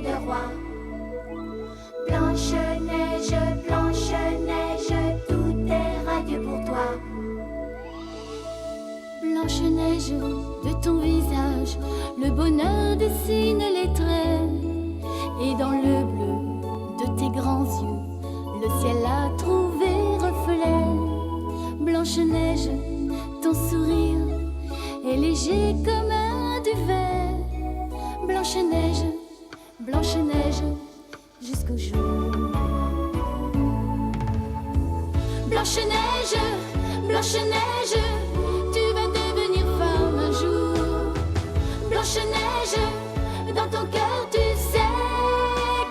de roi. Blanche-Neige, Blanche-Neige, tout est radieux pour toi. Blanche-Neige, de ton visage, le bonheur dessine les traits. Et dans le bleu de tes grands yeux, le ciel a trouvé reflet. Blanche-Neige, ton sourire est léger comme un duvet. Blanche-Neige, Blanche-Neige, jusqu'au jour. Blanche-Neige, Blanche-Neige, tu vas devenir femme un jour. Blanche-Neige, dans ton cœur tu sais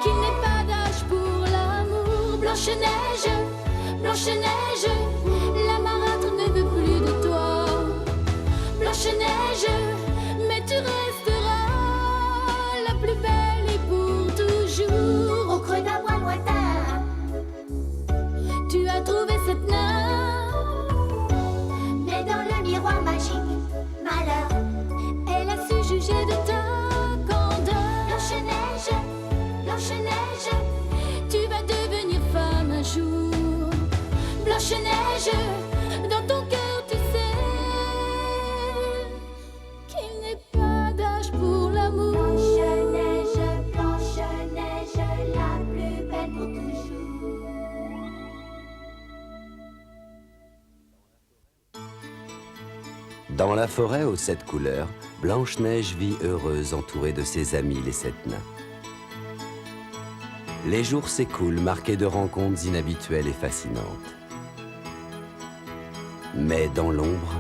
qu'il n'est pas d'âge pour l'amour. Blanche-Neige, Blanche-Neige, la marâtre ne veut plus de toi. Blanche-Neige, mais tu resteras la plus belle et pour toujours. Au creux d'un bois lointain, tu as trouvé cette nymphe. mais dans le miroir magique, malheur. Elle a su juger de ta candeur. Blanche-Neige, Blanche-Neige, Tu vas devenir femme un jour. Blanche-Neige, dans ton cœur tu sais qu'il n'est pas d'âge pour l'amour. Blanche-Neige, Blanche-Neige, la plus belle pour toujours. Dans la forêt aux 7 couleurs, Blanche-Neige vit heureuse entourée de ses amis les 7 nains. Les jours s'écoulent marqués de rencontres inhabituelles et fascinantes. Mais dans l'ombre,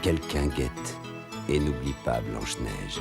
quelqu'un guette et n'oublie pas Blanche-Neige.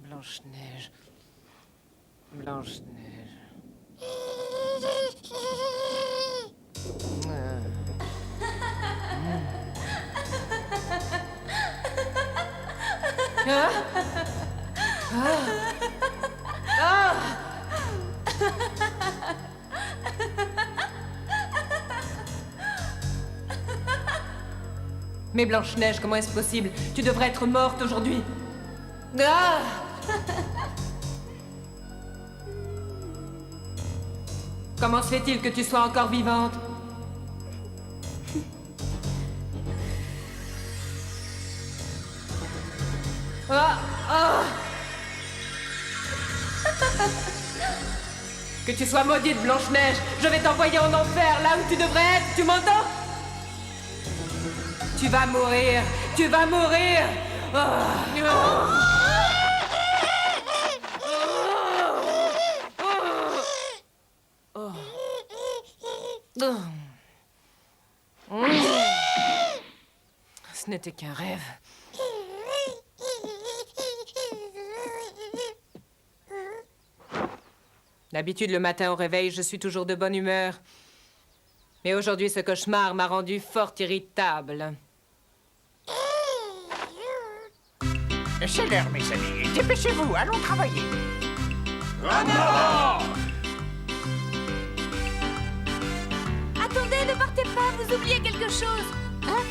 Blanche-Neige. Blanche-Neige. Mais Blanche-Neige, comment est-ce possible? Tu devrais être morte aujourd'hui. Ah! Comment se fait-il que tu sois encore vivante? Ah! Ah! Que tu sois maudite, Blanche-Neige! Je vais t'envoyer en enfer, là où tu devrais être, tu m'entends? Tu vas mourir! Tu vas mourir! Ce n'était qu'un rêve. D'habitude, le matin au réveil, je suis toujours de bonne humeur. Mais aujourd'hui, ce cauchemar m'a rendu fort irritable. C'est l'heure, mes amis. Dépêchez-vous, allons travailler. Attendez, ne partez pas, vous oubliez quelque chose. Hein?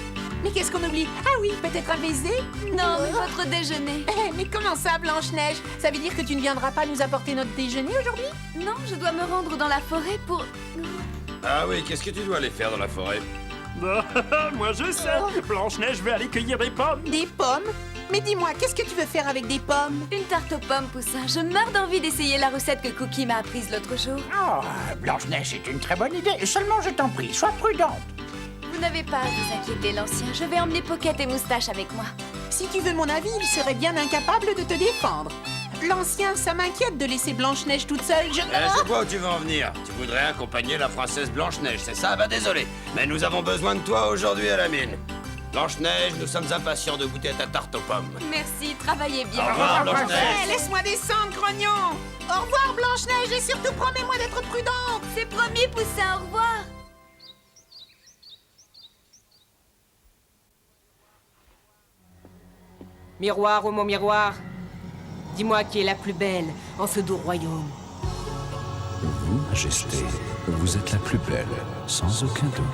Mais qu'est-ce qu'on oublie? Ah oui, peut-être un baiser? Non, mais votre déjeuner. Mais comment ça, Blanche-Neige? Ça veut dire que tu ne viendras pas nous apporter notre déjeuner aujourd'hui? Non, je dois me rendre dans la forêt pour... Ah oui, qu'est-ce que tu dois aller faire dans la forêt? Moi je sais, Blanche-Neige veut aller cueillir des pommes. Des pommes? Mais dis-moi, qu'est-ce que tu veux faire avec des pommes? Une tarte aux pommes, Poussin. Je meurs d'envie d'essayer la recette que Cookie m'a apprise l'autre jour. Oh, Blanche-Neige, c'est une très bonne idée. Seulement, je t'en prie, sois prudente. Vous n'avez pas à vous inquiéter, l'ancien. Je vais emmener Pocket et Moustache avec moi. Si tu veux mon avis, il serait bien incapable de te défendre. L'ancien, ça m'inquiète de laisser Blanche-Neige toute seule. Je vois où tu veux en venir. Tu voudrais accompagner la princesse Blanche-Neige, c'est ça? Bah désolé, mais nous avons besoin de toi aujourd'hui à la mine. Blanche-Neige, nous sommes impatients de goûter ta tarte aux pommes. Merci, travaillez bien. Au revoir, Blanche-Neige. Laisse-moi descendre, grognon. Au revoir, Blanche-Neige, et surtout promets-moi d'être prudente. C'est promis, Poussin, au revoir. Miroir, ô mon miroir, dis-moi qui est la plus belle en ce doux royaume. Vous, Majesté, vous êtes la plus belle, sans aucun doute.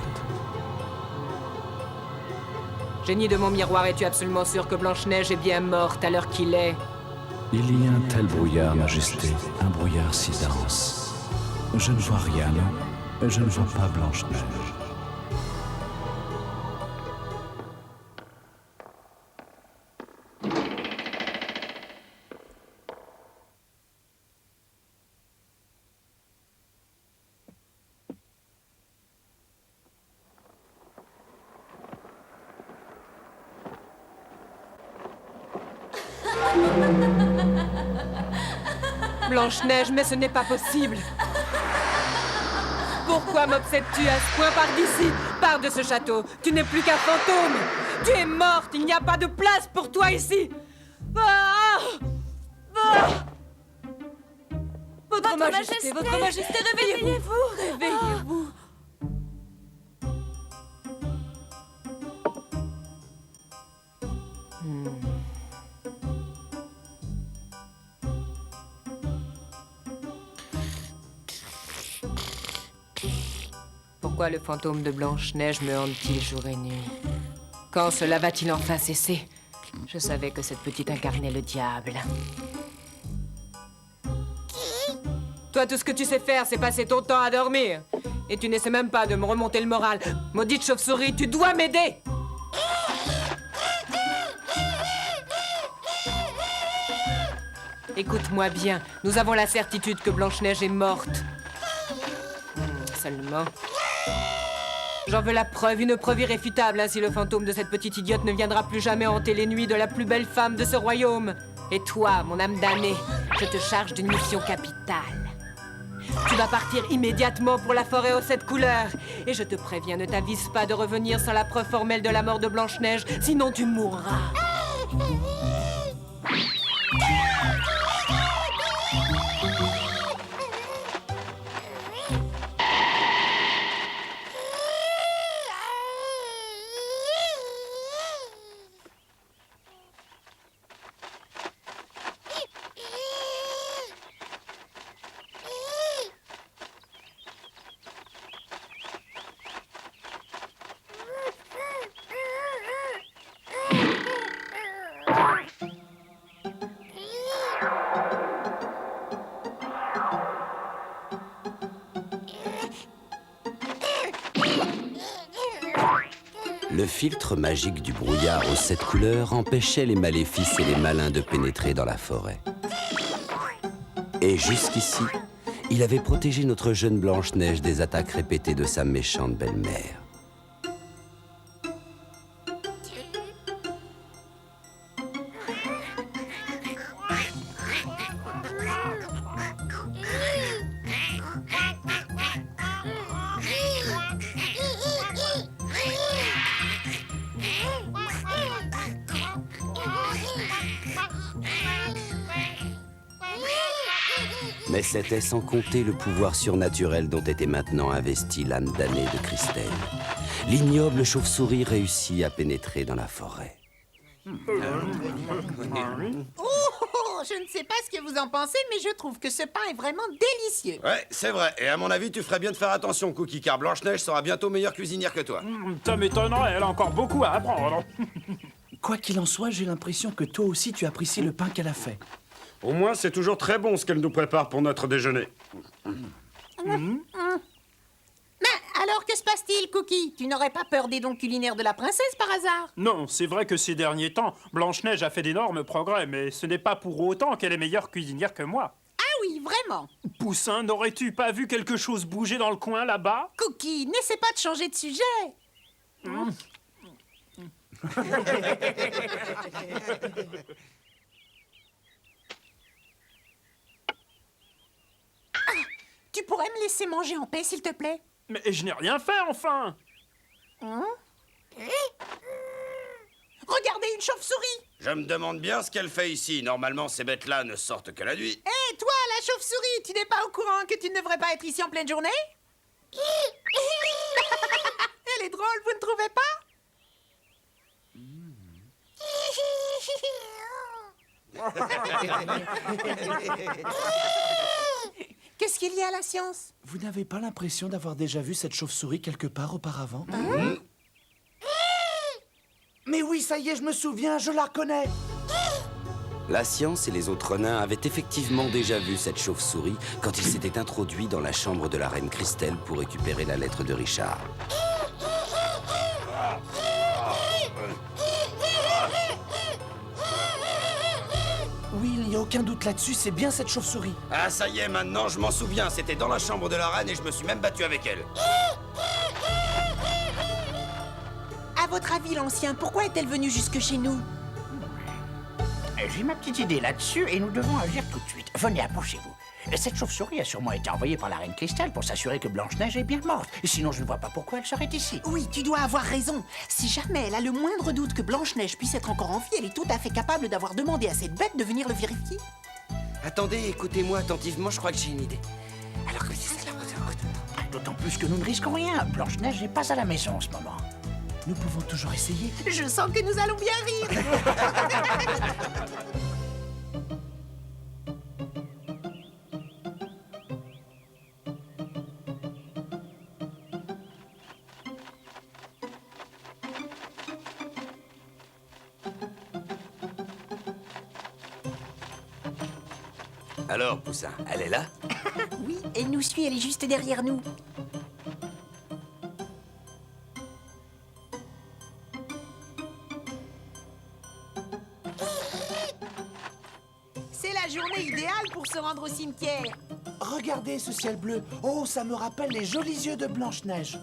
Génie de mon miroir, es-tu absolument sûr que Blanche-Neige est bien morte à l'heure qu'il est? Il y a un tel brouillard, Majesté, un brouillard si dense. Je ne vois rien, non. Je ne vois pas Blanche-Neige. Blanche-Neige, mais ce n'est pas possible. Pourquoi m'obsèdes-tu à ce point? Pars d'ici, pars de ce château. Tu n'es plus qu'un fantôme. Tu es morte, il n'y a pas de place pour toi ici. Ah! Ah! Votre Majesté, réveillez-vous. Réveillez-vous. Pourquoi le fantôme de Blanche-Neige me hante-t-il jour et nuit? Quand cela va-t-il enfin cesser? Je savais que cette petite incarnait le diable. Toi, tout ce que tu sais faire, c'est passer ton temps à dormir. Et tu n'essaies même pas de me remonter le moral. Maudite chauve-souris, tu dois m'aider! Écoute-moi bien, nous avons la certitude que Blanche-Neige est morte. Seulement... J'en veux la preuve, une preuve irréfutable, ainsi le fantôme de cette petite idiote ne viendra plus jamais hanter les nuits de la plus belle femme de ce royaume. Et toi, mon âme damnée, je te charge d'une mission capitale. Tu vas partir immédiatement pour la forêt aux 7 couleurs. Et je te préviens, ne t'avise pas de revenir sans la preuve formelle de la mort de Blanche-Neige, sinon tu mourras. Le filtre magique du brouillard aux 7 couleurs empêchait les maléfices et les malins de pénétrer dans la forêt. Et jusqu'ici, il avait protégé notre jeune Blanche-Neige des attaques répétées de sa méchante belle-mère. Mais c'était sans compter le pouvoir surnaturel dont était maintenant investie l'âme damnée de Christelle. L'ignoble chauve-souris réussit à pénétrer dans la forêt. Oh, je ne sais pas ce que vous en pensez, mais je trouve que ce pain est vraiment délicieux. Ouais, c'est vrai. Et à mon avis, tu ferais bien de faire attention, Cookie, car Blanche-Neige sera bientôt meilleure cuisinière que toi. Ça m'étonnerait, elle a encore beaucoup à apprendre. Quoi qu'il en soit, j'ai l'impression que toi aussi tu apprécies le pain qu'elle a fait. Au moins, c'est toujours très bon ce qu'elle nous prépare pour notre déjeuner. Mais alors, que se passe-t-il, Cookie? Tu n'aurais pas peur des dons culinaires de la princesse, par hasard? Non, c'est vrai que ces derniers temps, Blanche-Neige a fait d'énormes progrès, mais ce n'est pas pour autant qu'elle est meilleure cuisinière que moi. Ah oui, vraiment? Poussin, n'aurais-tu pas vu quelque chose bouger dans le coin, là-bas? Cookie, n'essaie pas de changer de sujet. laisser manger en paix, s'il te plaît? Mais je n'ai rien fait, enfin. Regardez, une chauve-souris! Je me demande bien ce qu'elle fait ici. Normalement, ces bêtes-là ne sortent que la nuit. Hé, toi, la chauve-souris, tu n'es pas au courant que tu ne devrais pas être ici en pleine journée? Elle est drôle, vous ne trouvez pas? Qu'est-ce qu'il y a à la science? Vous n'avez pas l'impression d'avoir déjà vu cette chauve-souris quelque part auparavant? Mais oui, ça y est, je me souviens, je la connais. La science et les autres nains avaient effectivement déjà vu cette chauve-souris quand ils s'étaient introduits dans la chambre de la reine Christelle pour récupérer la lettre de Richard. Oui, il n'y a aucun doute là-dessus, c'est bien cette chauve-souris. Ah, ça y est, maintenant, je m'en souviens. C'était dans la chambre de la reine et je me suis même battu avec elle. À votre avis, l'ancien, pourquoi est-elle venue jusque chez nous? J'ai ma petite idée là-dessus et nous devons agir tout de suite. Venez, approchez-vous. Cette chauve-souris a sûrement été envoyée par la reine Christelle pour s'assurer que Blanche-Neige est bien morte. Sinon, je ne vois pas pourquoi elle serait ici. Oui, tu dois avoir raison. Si jamais elle a le moindre doute que Blanche-Neige puisse être encore en vie, elle est tout à fait capable d'avoir demandé à cette bête de venir le vérifier. Attendez, écoutez-moi attentivement, je crois que j'ai une idée. Alors que c'est ça. D'autant plus que nous ne risquons rien. Blanche-Neige n'est pas à la maison en ce moment. Nous pouvons toujours essayer. Je sens que nous allons bien rire. Alors, Poussin, elle est là? Oui, elle nous suit, elle est juste derrière nous. C'est la journée idéale pour se rendre au cimetière. Regardez ce ciel bleu. Oh, ça me rappelle les jolis yeux de Blanche-Neige.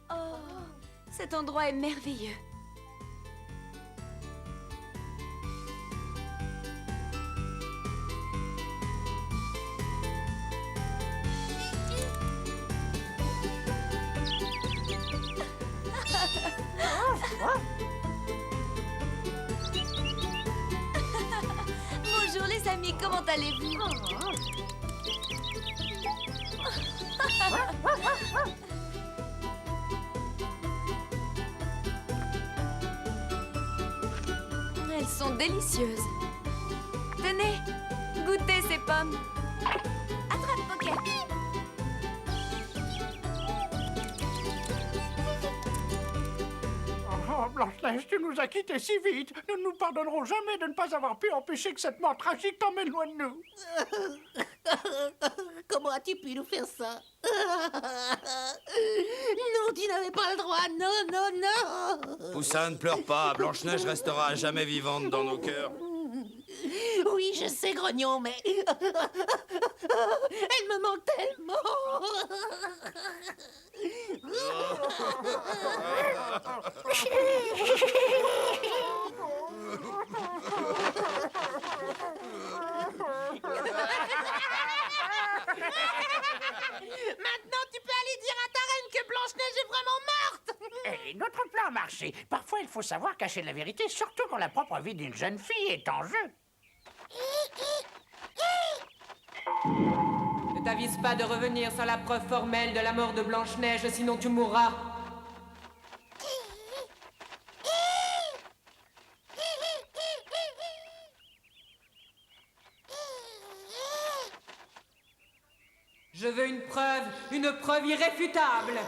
Oh, cet endroit est merveilleux. Bonjour les amis, comment allez-vous? Elles sont délicieuses. Tenez, goûtez ces pommes. Attrape, Pocket. Oh, Blanche-Neige, tu nous as quittés si vite. Nous ne nous pardonnerons jamais de ne pas avoir pu empêcher que cette mort tragique t'emmène loin de nous. Comment as-tu pu nous faire ça? Non, tu n'avais pas le droit. Non, non, non. Poussin, ne pleure pas. Blanche-Neige restera à jamais vivante dans nos cœurs. Oui, je sais, grognon, mais... Elle me manque tellement. Maintenant, tu peux aller dire à ta reine que Blanche-Neige est vraiment morte. Et notre plan a marché. Parfois, il faut savoir cacher la vérité, surtout quand la propre vie d'une jeune fille est en jeu. Ne t'avise pas de revenir sans la preuve formelle de la mort de Blanche-Neige, sinon tu mourras. Je veux une preuve irréfutable.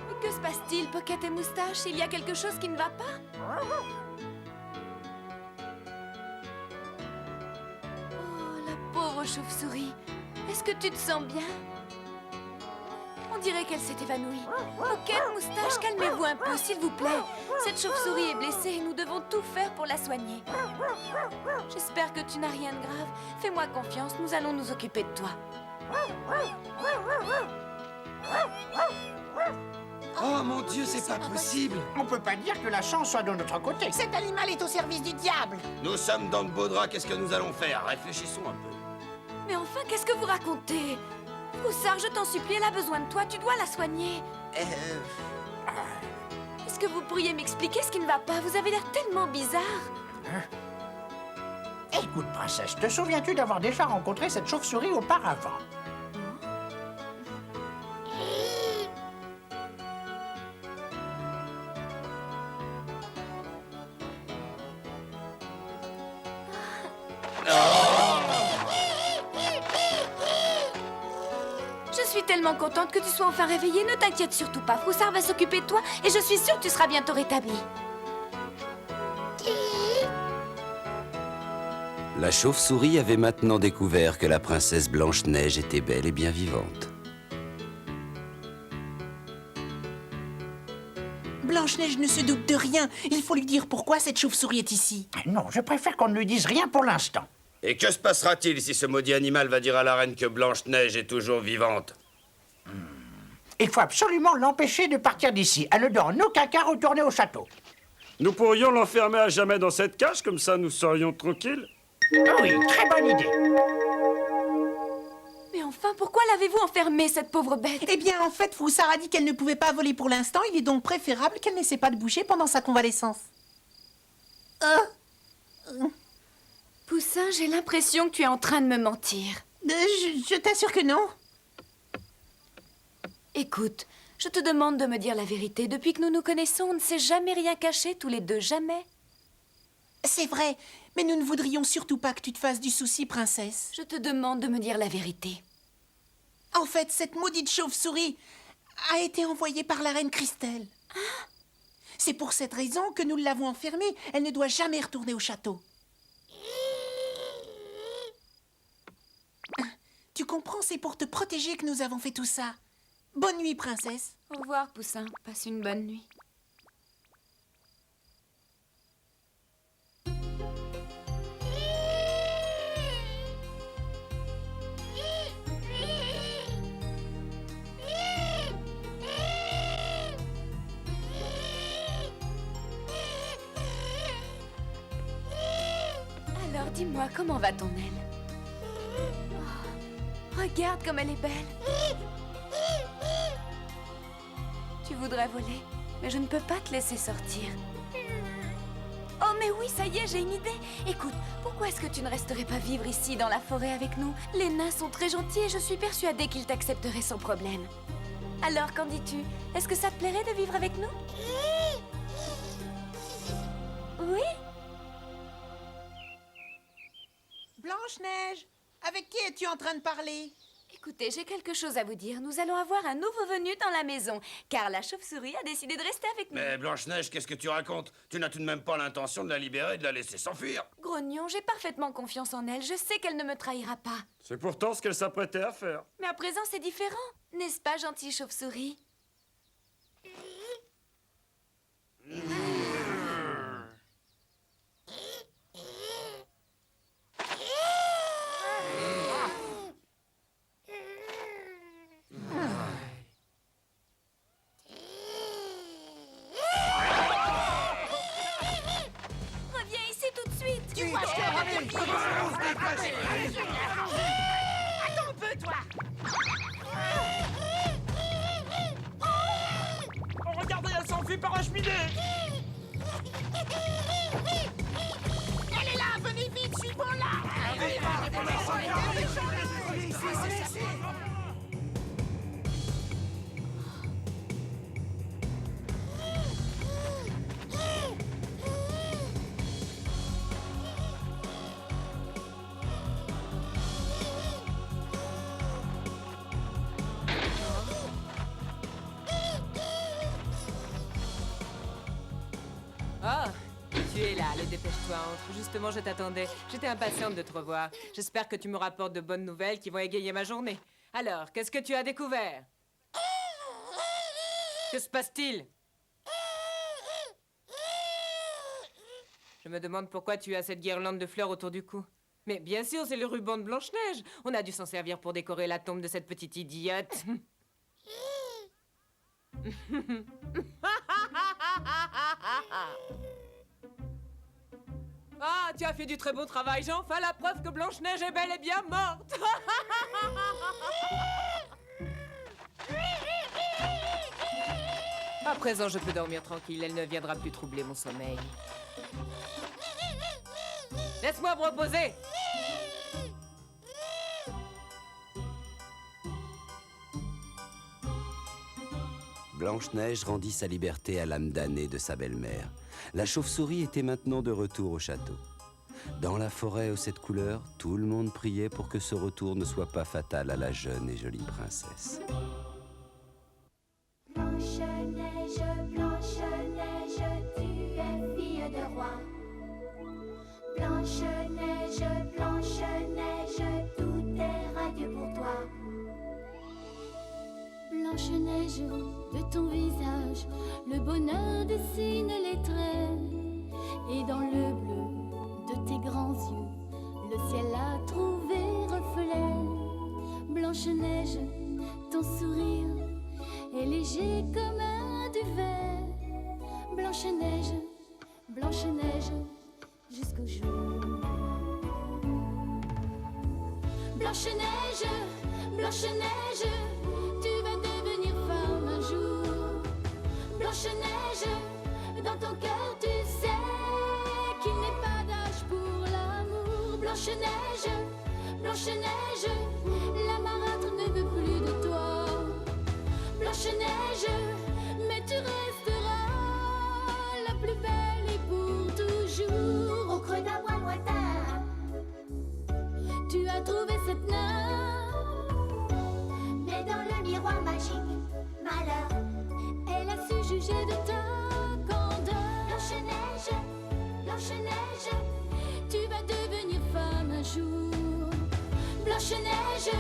Mais que se passe-t-il, Pocket et Moustache? Il y a quelque chose qui ne va pas? Oh, la pauvre chauve-souris. Est-ce que tu te sens bien? On dirait qu'elle s'est évanouie. Pocket, Moustache, calmez-vous un peu, s'il vous plaît. Cette chauve-souris est blessée et nous devons tout faire pour la soigner. J'espère que tu n'as rien de grave. Fais-moi confiance, nous allons nous occuper de toi. Oh mon Dieu, c'est pas possible! On peut pas dire que la chance soit de notre côté. Cet animal est au service du diable. Nous sommes dans le beau drap, qu'est-ce que nous allons faire? Réfléchissons un peu. Mais enfin, qu'est-ce que vous racontez? Froussard, je t'en supplie, elle a besoin de toi, tu dois la soigner. Est-ce que vous pourriez m'expliquer ce qui ne va pas? Vous avez l'air tellement bizarre. Écoute, princesse, te souviens-tu d'avoir déjà rencontré cette chauve-souris auparavant? Je suis tellement contente que tu sois enfin réveillée. Ne t'inquiète surtout pas. Froussard va s'occuper de toi et je suis sûre que tu seras bientôt rétablie. La chauve-souris avait maintenant découvert que la princesse Blanche-Neige était belle et bien vivante. Blanche-Neige ne se doute de rien. Il faut lui dire pourquoi cette chauve-souris est ici. Non, je préfère qu'on ne lui dise rien pour l'instant. Et que se passera-t-il si ce maudit animal va dire à la reine que Blanche-Neige est toujours vivante? Il faut absolument l'empêcher de partir d'ici. Elle ne doit en aucun cas retourner au château. Nous pourrions l'enfermer à jamais dans cette cage, comme ça nous serions tranquilles. Oui, très bonne idée. Mais enfin, pourquoi l'avez-vous enfermée, cette pauvre bête? Eh bien, en fait, Froussard a dit qu'elle ne pouvait pas voler pour l'instant. Il est donc préférable qu'elle n'essaie pas de bouger pendant sa convalescence. Poussin, j'ai l'impression que tu es en train de me mentir. Je t'assure que non. Écoute, je te demande de me dire la vérité. Depuis que nous nous connaissons, on ne s'est jamais rien caché, tous les deux, jamais. C'est vrai, mais nous ne voudrions surtout pas que tu te fasses du souci, princesse. Je te demande de me dire la vérité. En fait, cette maudite chauve-souris a été envoyée par la reine Christelle. C'est pour cette raison que nous l'avons enfermée. Elle ne doit jamais retourner au château. Tu comprends, c'est pour te protéger que nous avons fait tout ça. Bonne nuit, princesse. Au revoir, Poussin. Passe une bonne nuit. Alors, dis-moi, comment va ton aile? Oh, regarde comme elle est belle. Tu voudrais voler, mais je ne peux pas te laisser sortir. Oh, mais oui, ça y est, j'ai une idée. Écoute, pourquoi est-ce que tu ne resterais pas vivre ici, dans la forêt, avec nous? Les nains sont très gentils et je suis persuadée qu'ils t'accepteraient sans problème. Alors, qu'en dis-tu? Est-ce que ça te plairait de vivre avec nous? Oui? Blanche-Neige, avec qui es-tu en train de parler? Écoutez, j'ai quelque chose à vous dire. Nous allons avoir un nouveau venu dans la maison, car la chauve-souris a décidé de rester avec nous. Mais Blanche-Neige, qu'est-ce que tu racontes? Tu n'as tout de même pas l'intention de la libérer et de la laisser s'enfuir. Grognon, j'ai parfaitement confiance en elle. Je sais qu'elle ne me trahira pas. C'est pourtant ce qu'elle s'apprêtait à faire. Mais à présent, c'est différent. N'est-ce pas, gentille chauve-souris? Reviens ici tout de suite. Tu vois ce que... Attends un peu, toi. Oh, regardez, elle s'enfuit par la cheminée. Elle est là, venez vite, suivons-la. Tu es là, allez, dépêche-toi, entre. Justement, je t'attendais. J'étais impatiente de te revoir. J'espère que tu me rapportes de bonnes nouvelles qui vont égayer ma journée. Alors, qu'est-ce que tu as découvert? Que se passe-t-il? Je me demande pourquoi tu as cette guirlande de fleurs autour du cou. Mais bien sûr, c'est le ruban de Blanche-Neige. On a dû s'en servir pour décorer la tombe de cette petite idiote. Ah, tu as fait du très bon travail, Jean. Enfin, la preuve que Blanche-Neige est bel et bien morte. À présent, je peux dormir tranquille. Elle ne viendra plus troubler mon sommeil. Laisse-moi me reposer. Blanche-Neige rendit sa liberté à l'âme damnée de sa belle-mère. La chauve-souris était maintenant de retour au château. Dans la forêt aux 7 couleurs, tout le monde priait pour que ce retour ne soit pas fatal à la jeune et jolie princesse. Blanche-Neige, Blanche-Neige, tu es fille de roi. Blanche-Neige, Blanche-Neige, tout est radieux pour toi. Blanche-Neige, de ton visage, le bonheur dessine les traits. Et dans le bleu de tes grands yeux, le ciel a trouvé reflet. Blanche-Neige, ton sourire est léger comme un duvet. Blanche-Neige, Blanche-Neige, jusqu'au jour. Blanche-Neige, Blanche-Neige, tu vas devenir femme un jour. Blanche-Neige, dans ton cœur tu sais qu'il n'est pas d'âge pour l'amour. Blanche-Neige, Blanche-Neige, la marâtre ne veut plus de toi. Blanche-Neige, mais tu resteras la plus belle et pour toujours. Au creux d'un bois lointain, tu as trouvé cette nymphe, mais dans le miroir magique, malheur. elle a su juger de ta candeur. Blanche-Neige, Blanche-Neige, Tu vas devenir femme un jour. Blanche-Neige,